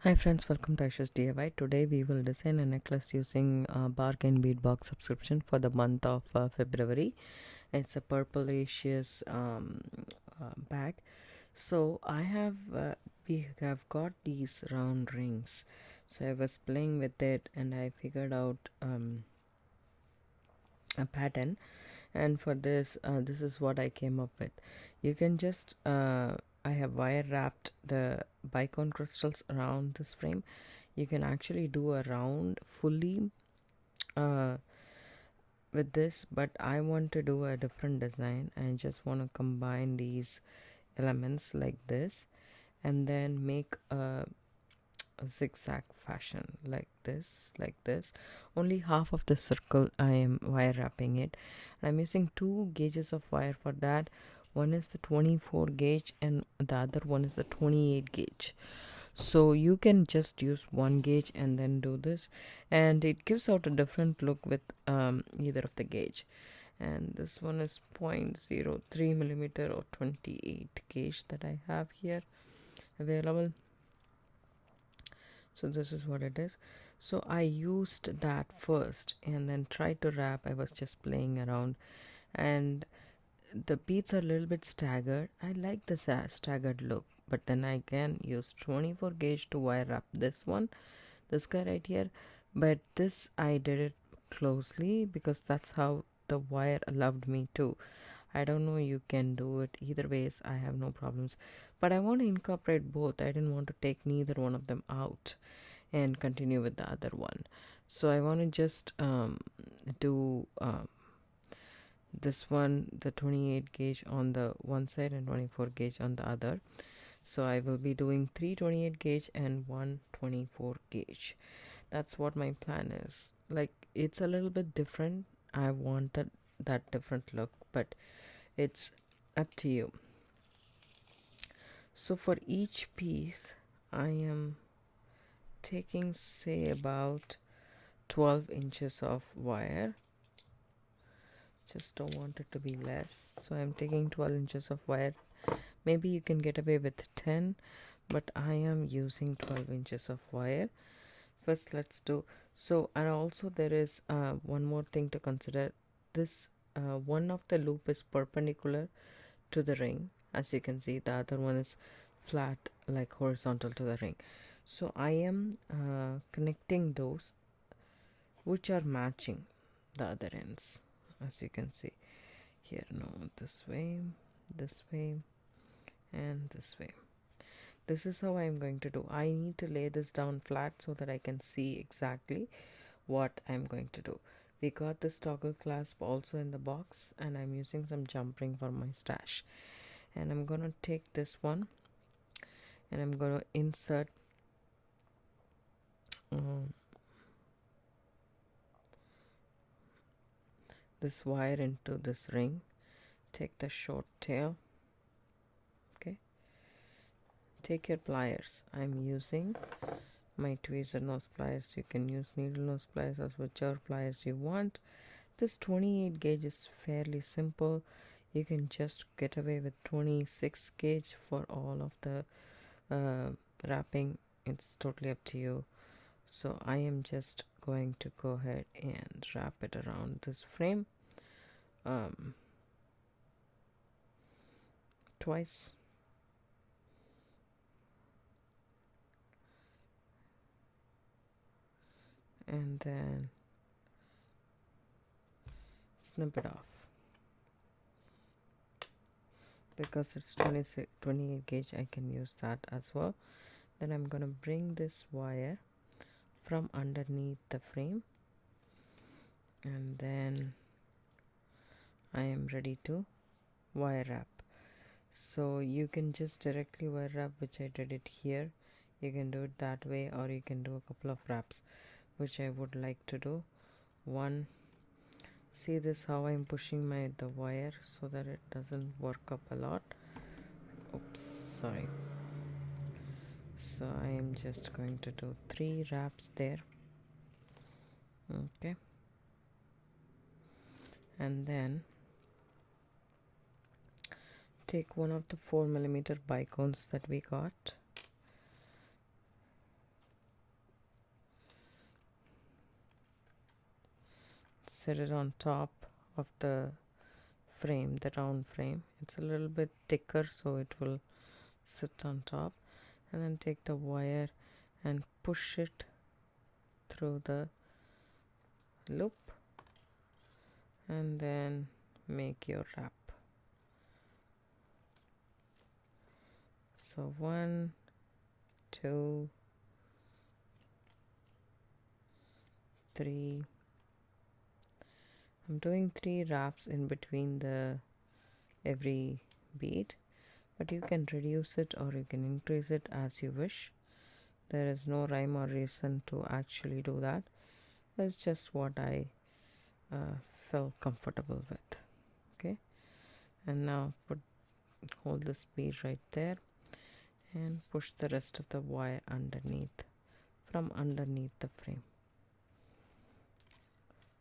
Hi friends, welcome to Aishusdiy. Today we will design a necklace using bargain bead box subscription for the month of February. It's a purplish bag. So we have got these round rings. So I was playing with it and I figured out a pattern. And for this, this is what I came up with. You can just I have wire wrapped the bicone crystals around this frame. You can actually do a round fully uh, with this, but I want to do a different design. I just want to combine these elements like this and then make a zigzag fashion like this. Only half of the circle I am wire wrapping it, and I'm using two gauges of wire for that. One is the 24 gauge and the other one is the 28 gauge. So you can just use one gauge and then do this, and it gives out a different look with either of the gauge. And this one is 0.03 millimeter or 28 gauge that I have here available. So this is what it is. So I used that first and then tried to wrap. I was just playing around, and the beads are a little bit staggered. I like the staggered look, but then I again used 24 gauge to wire wrap this guy right here. But this I did it closely because that's how the wire allowed me to. I don't know, you can do it either ways. I have no problems, but I want to incorporate both. I didn't want to take neither one of them out and continue with the other one. So I want to just do this one, the 28 gauge on the one side and 24 gauge on the other. So I will be doing 328 gauge and 124 gauge. That's what my plan is. Like, it's a little bit different. I wanted that different look, but it's up to you. So for each piece I am taking, say, about 12 inches of wire. Just don't want it to be less, so I'm taking 12 inches of wire. Maybe you can get away with 10, but I am using 12 inches of wire. First let's do so. And also there is one more thing to consider. This one of the loop is perpendicular to the ring, as you can see. The other one is flat, like horizontal to the ring. So I am connecting those which are matching the other ends, as you can see here. No, this way, and this way. This is how I'm going to do. I need to lay this down flat so that I can see exactly what I'm going to do. We got this toggle clasp also in the box, and I'm using some jump ring for my stash. And I'm gonna take this one and I'm gonna insert this wire into this ring. Take the short tail. Okay, take your pliers. I'm using my tweezer nose pliers. You can use needle nose pliers or whichever pliers you want. This 28 gauge is fairly simple. You can just get away with 26 gauge for all of the wrapping. It's totally up to you. So I am just going to go ahead and wrap it around this frame twice. And then snip it off. Because it's 28 gauge, I can use that as well. Then I'm gonna bring this wire from underneath the frame, and then I am ready to wire wrap. So you can just directly wire wrap, which I did it here. You can do it that way, or you can do a couple of wraps, which I would like to do. One, see this how I'm pushing the wire so that it doesn't work up a lot. Oops, sorry. So I am just going to do 3 wraps there. Okay, and then take 1 of the 4mm bicones that we got, set it on top of the frame, the round frame. It's a little bit thicker, so it will sit on top. And then take the wire and push it through the loop, and then make your wrap. So 1, 2, 3. I'm doing 3 wraps in between the every bead, but you can reduce it or you can increase it as you wish. There is no rhyme or reason to actually do that. It's just what I felt comfortable with. Okay, and now hold this bead right there and push the rest of the wire underneath, from underneath the frame.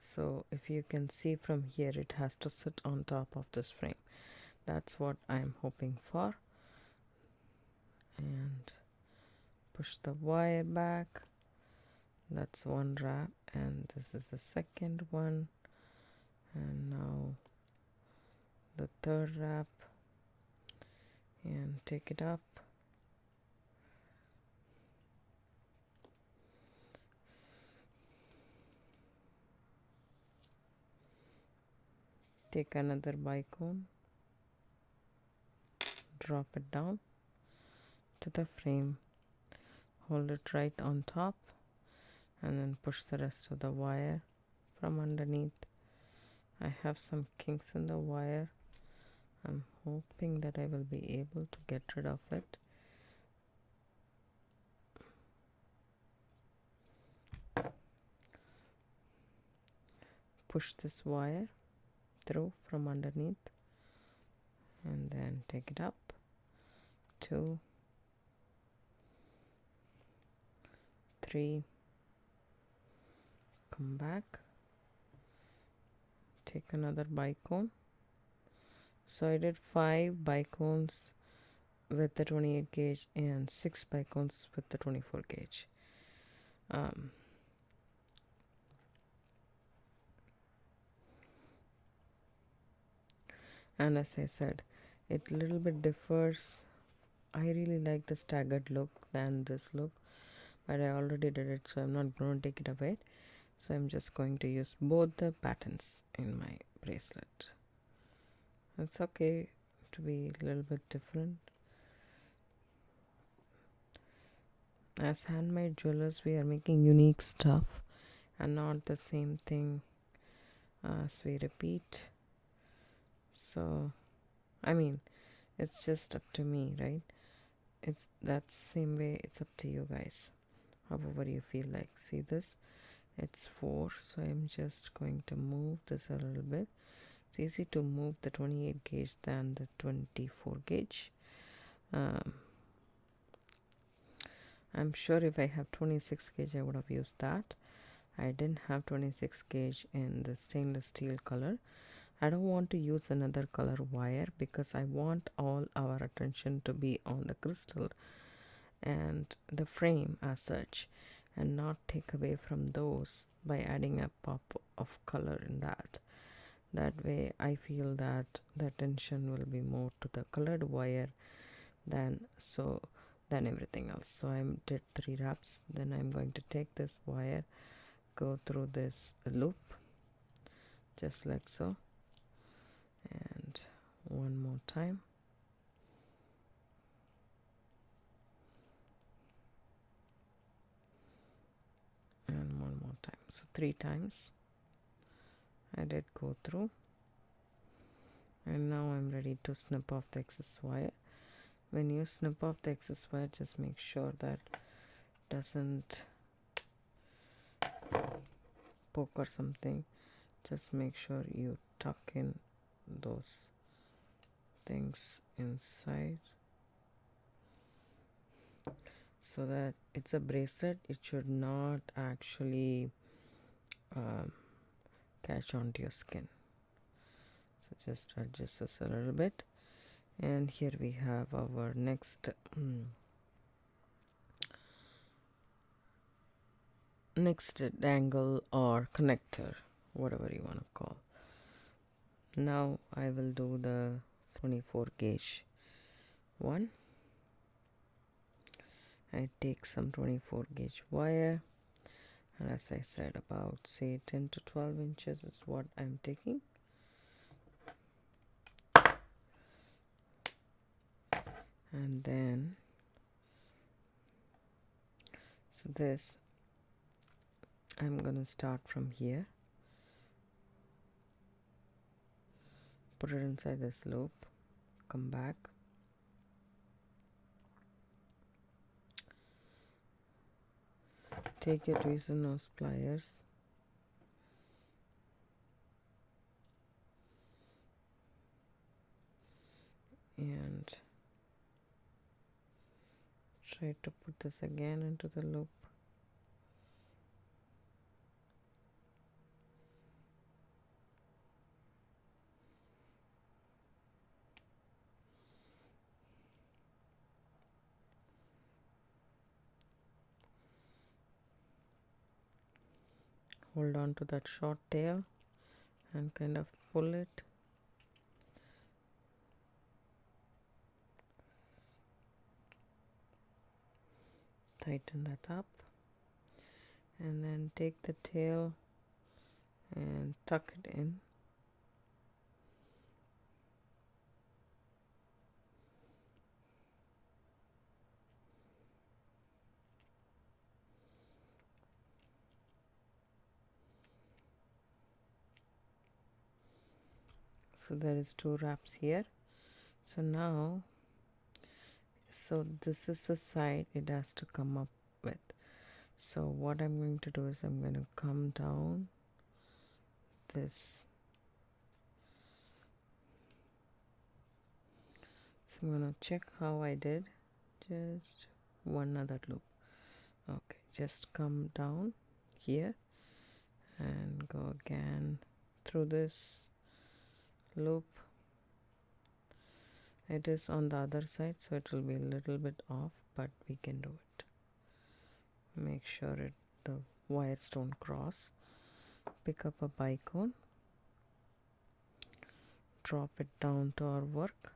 So if you can see from here, it has to sit on top of this frame. That's what I'm hoping for. And push the wire back. That's one wrap, and this is the second one. And now the third wrap, and take it up. Take another bicone, drop it down to the frame, hold it right on top, and then push the rest of the wire from underneath. I have some kinks in the wire. I'm hoping that I will be able to get rid of it. Push this wire through from underneath, and then take it up. 2, 3, come back, take another bicone. So I did 5 bicones with the 28 gauge and 6 bicones with the 24 gauge. And as I said, it little bit differs. I really like the staggered look than this look, but I already did it, so I'm not going to take it away. So I'm just going to use both the patterns in my bracelet. It's okay to be a little bit different. As handmade jewelers, we are making unique stuff and not the same thing as we repeat. So, I mean, it's just up to me, right? It's that same way. It's up to you guys, however you feel like. See this? It's 4, so I'm just going to move this a little bit. It's easy to move the 28 gauge than the 24 gauge. I'm sure if I have 26 gauge, I would have used that. I didn't have 26 gauge in the stainless steel color. I don't want to use another color wire because I want all our attention to be on the crystal and the frame as such, and not take away from those by adding a pop of color in that. That way I feel that the attention will be more to the colored wire than everything else. So I did 3 wraps. Then I'm going to take this wire, go through this loop just like so, and one more time, and one more time. So 3 times I did go through, and now I'm ready to snip off the excess wire. When you snip off the excess wire, just make sure that doesn't poke or something. Just make sure you tuck in those things inside so that it's a bracelet. It should not actually catch onto your skin. So just adjust this a little bit, and here we have our next next dangle or connector whatever you want to call. Now I will do the 24 gauge one. I take some 24 gauge wire, and as I said, about say 10 to 12 inches is what I'm taking. And then so this I'm gonna start from here, put it inside this loop, come back, take your tweezer nose pliers, and try to put this again into the loop. Hold on to that short tail and kind of pull it. Tighten that up, and then take the tail and tuck it in. So there is 2 wraps here. So now, so this is the side it has to come up with. So what I'm going to do is I'm going to come down this. So I'm going to check how I did. Just one other loop. Okay, just come down here and go again through this loop. It is on the other side, so it will be a little bit off, but we can do it. Make sure the wires don't cross. Pick up a bicone, drop it down to our work.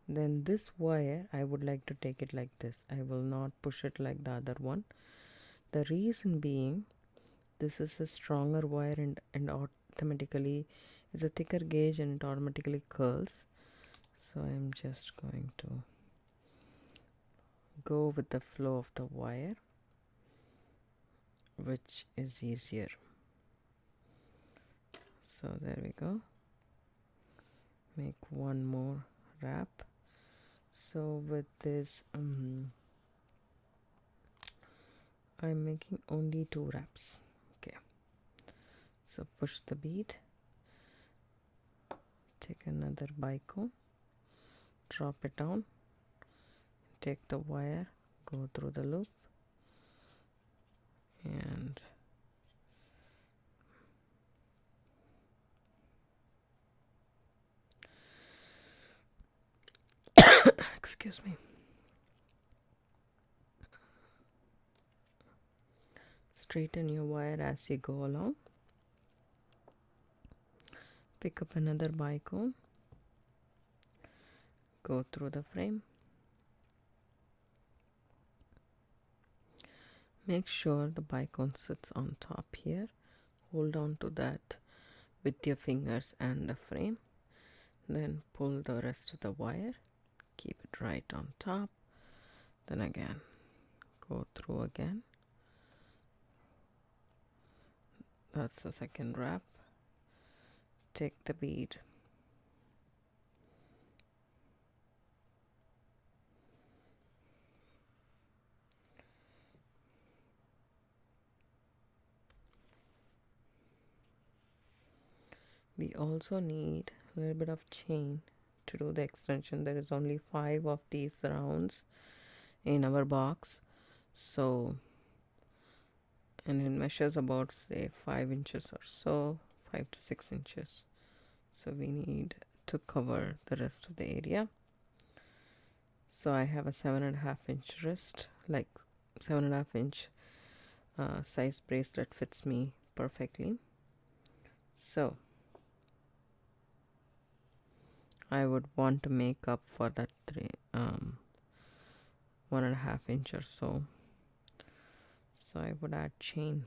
Then this wire, I would like to take it like this. I will not push it like the other one. The reason being, this is a stronger wire and automatically it's a thicker gauge and it automatically curls. So I'm just going to go with the flow of the wire, which is easier. So there we go. Make one more wrap. So with this I'm making only 2 wraps. Okay, so push the bead, take another bicone, drop it down, take the wire, go through the loop, and excuse me, straighten your wire as you go along. Pick up another bicone, go through the frame. Make sure the bicone sits on top here. Hold on to that with your fingers and the frame. Then pull the rest of the wire. Keep it right on top. Then again, go through again. That's the second wrap. Take the bead. We also need a little bit of chain to do the extension. There is only 5 of these rounds in our box, so, and it measures about say 5 inches or so, 5 to 6 inches. So we need to cover the rest of the area. So I have a 7.5 inch wrist, like 7.5 inch size bracelet fits me perfectly. So I would want to make up for that 1.5 inch or so. So I would add chain.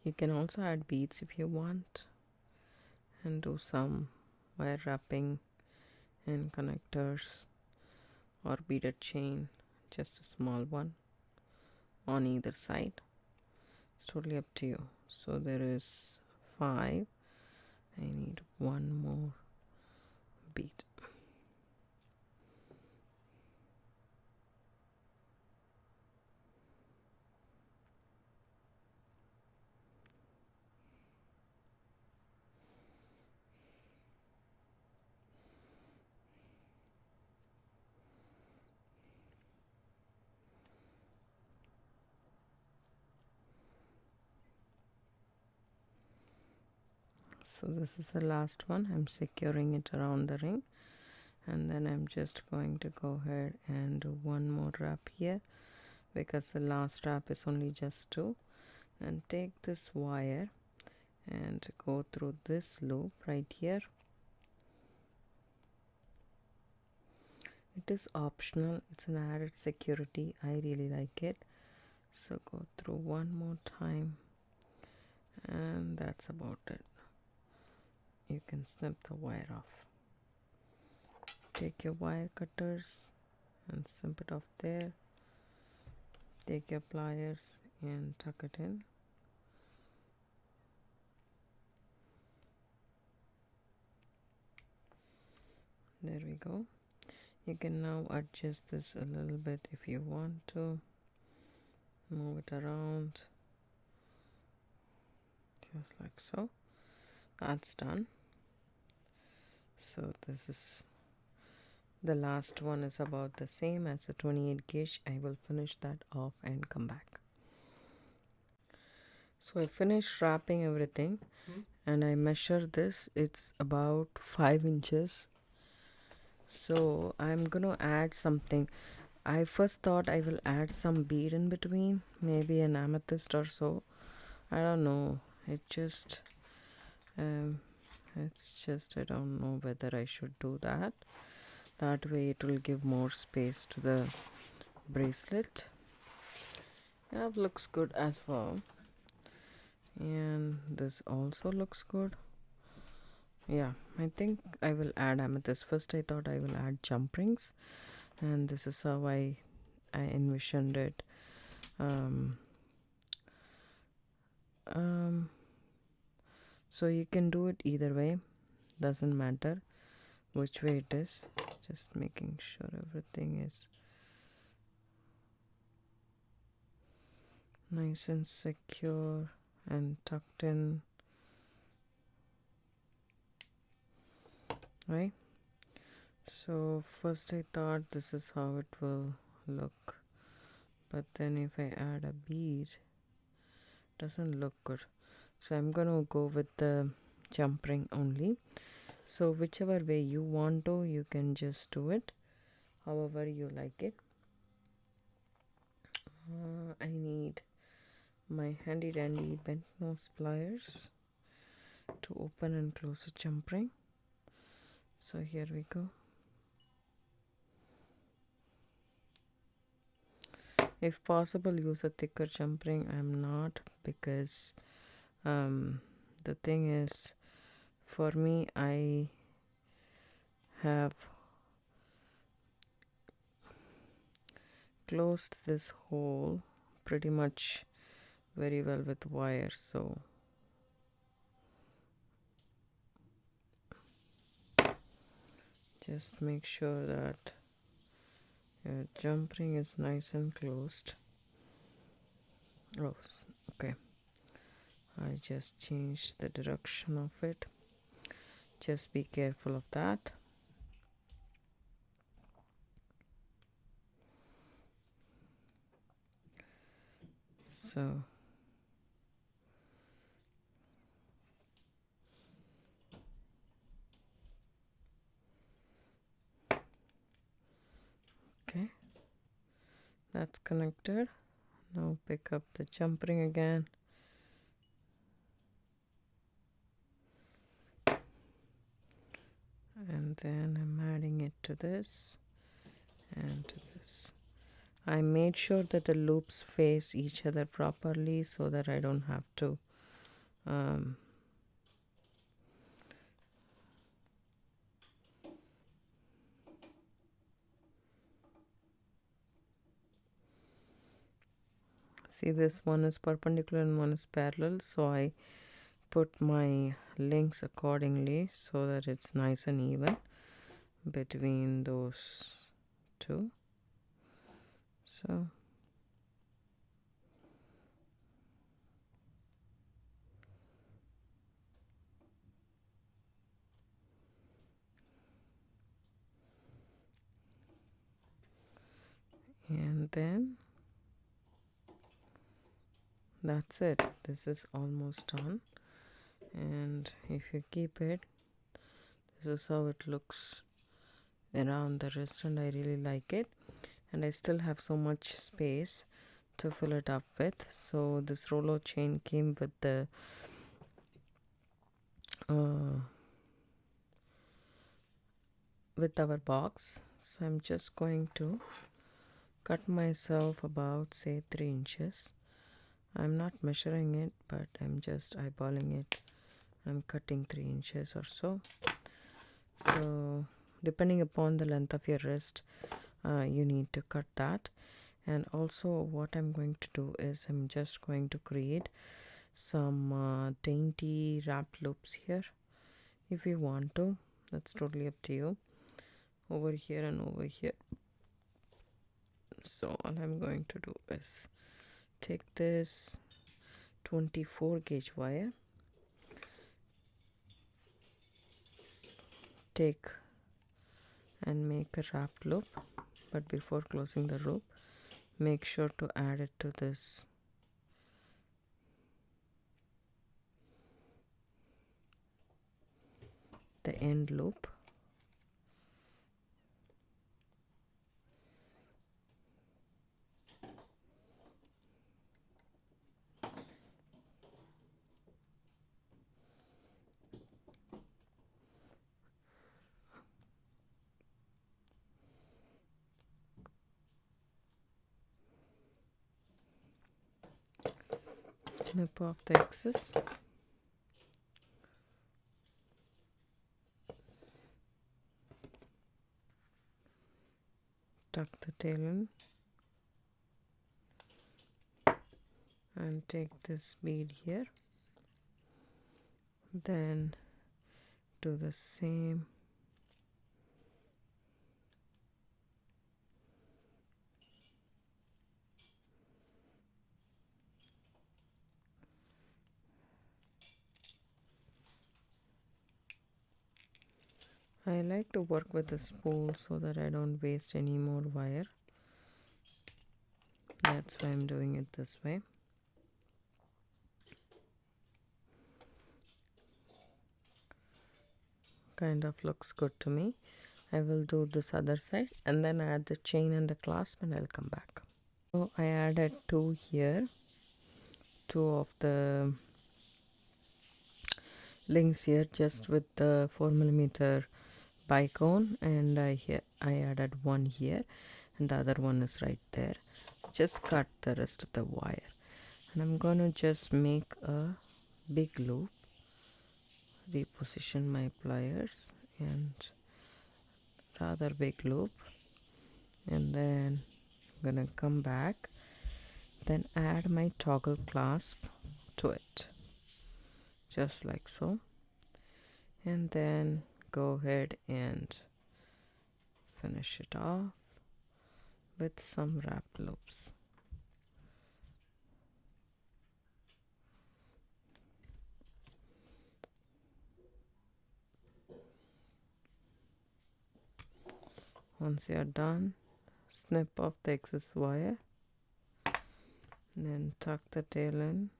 You can also add beads if you want, and do some wire wrapping and connectors, or beaded chain, just a small one on either side. It's totally up to you. So there is 5. I need one more bead. So this is the last one. I'm securing it around the ring, and then I'm just going to go ahead and do one more wrap here, because the last wrap is only just 2. And take this wire and go through this loop right here. It is optional, it's an added security. I really like it. So go through one more time, and that's about it. You can snip the wire off. Take your wire cutters and snip it off there. Take your pliers and tuck it in. There we go. You can now adjust this a little bit if you want to. Move it around, just like so. That's done. So this is the last one, is about the same as the 28 gauge. I will finish that off and come back. So I finished wrapping everything, and I measure this. It's about 5 inches. So I'm gonna add something. I first thought I will add some bead in between, maybe an amethyst or so. I don't know. It's just I don't know whether I should do that. That way it will give more space to the bracelet. Yeah, it looks good as well. And this also looks good. Yeah, I think I will add amethyst. First I thought I will add jump rings, and this is how I envisioned it. So you can do it either way, doesn't matter which way it is. Just making sure everything is nice and secure and tucked in, right? So first I thought this is how it will look, but then if I add a bead, it doesn't look good. So I'm gonna go with the jump ring only. So whichever way you want to, you can just do it however you like it. I need my handy dandy bent nose pliers to open and close a jump ring. So here we go. If possible, use a thicker jump ring. I'm not, because the thing is, for me, I have closed this hole pretty much very well with wire, so just make sure that your jump ring is nice and closed. Oh, okay. I just changed the direction of it. Just be careful of that. So okay, that's connected. Now pick up the jump ring again and then I'm adding it to this and to this. I made sure that the loops face each other properly so that I don't have to see, this one is perpendicular and one is parallel, so I put my links accordingly so that it's nice and even between those two. So and then that's it. This is almost done, and if you keep it, this is how it looks around the wrist, and I really like it, and I still have so much space to fill it up with. So this Rollo chain came with the with our box, so I'm just going to cut myself about, say, 3 inches. I'm not measuring it, but I'm just eyeballing it. I'm cutting 3 inches or so. So depending upon the length of your wrist, you need to cut that. And also what I'm going to do is I'm just going to create some dainty wrapped loops here. If you want to, that's totally up to you, over here and over here. So all I'm going to do is take this 24 gauge wire, take and make a wrapped loop, but before closing the loop, make sure to add it to this the end loop. Snip off the excess. Tuck the tail in and take this bead here, then do the same I like to work with a spool so that I don't waste any more wire. That's why I'm doing it this way. Kind of looks good to me. I will do this other side and then add the chain and the clasp, and I'll come back. So I added 2 here, 2 of the links here just with the 4mm bicone, and I added 1 here and the other one is right there. Just cut the rest of the wire, and I'm gonna just make a big loop, reposition my pliers and rather big loop, and then I'm gonna come back, then add my toggle clasp to it just like so, and then go ahead and finish it off with some wrap loops. Once you are done, snip off the excess wire, then tuck the tail in.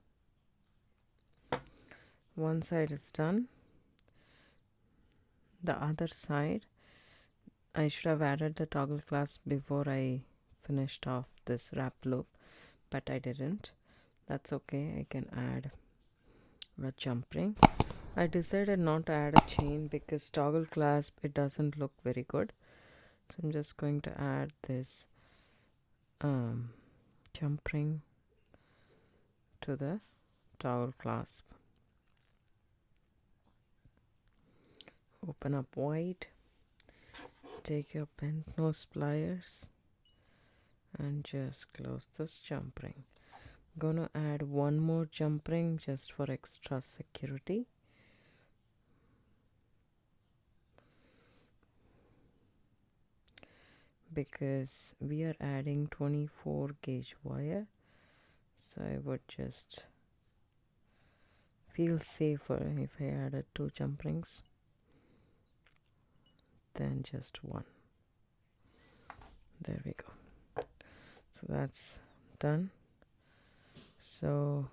One side is done. The other side, I should have added the toggle clasp before I finished off this wrap loop, but I didn't. That's okay. I can add a jump ring. I decided not to add a chain because toggle clasp, it doesn't look very good. So I'm just going to add this jump ring to the toggle clasp. Open up wide, take your bent nose pliers and just close this jump ring. I'm gonna add one more jump ring just for extra security. Because we are adding 24 gauge wire, so I would just feel safer if I added 2 jump rings than just one. There we go. So that's done. So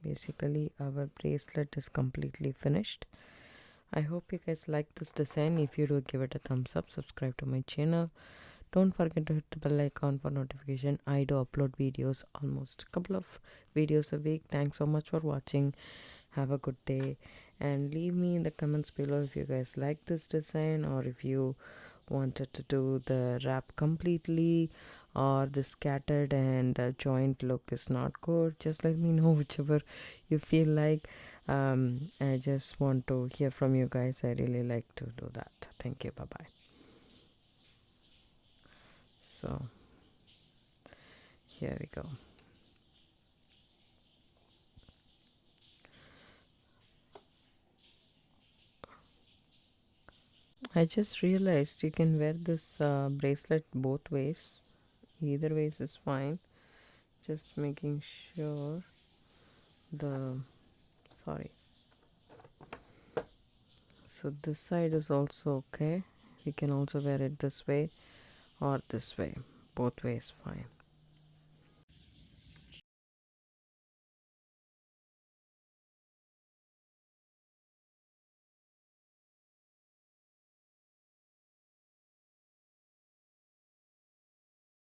basically our bracelet is completely finished. I hope you guys like this design. If you do, give it a thumbs up, subscribe to my channel. Don't forget to hit the bell icon for notification. I do upload videos, almost a couple of videos a week. Thanks so much for watching. Have a good day, and leave me in the comments below if you guys like this design, or if you wanted to do the wrap completely, or the scattered and joint look is not good. Just let me know, whichever you feel like. I just want to hear from you guys. I really like to do that. Thank you. Bye bye. So here we go. I just realized you can wear this bracelet both ways. Either ways is fine. Just making sure so this side is also okay. We can also wear it this way or this way. Both ways fine.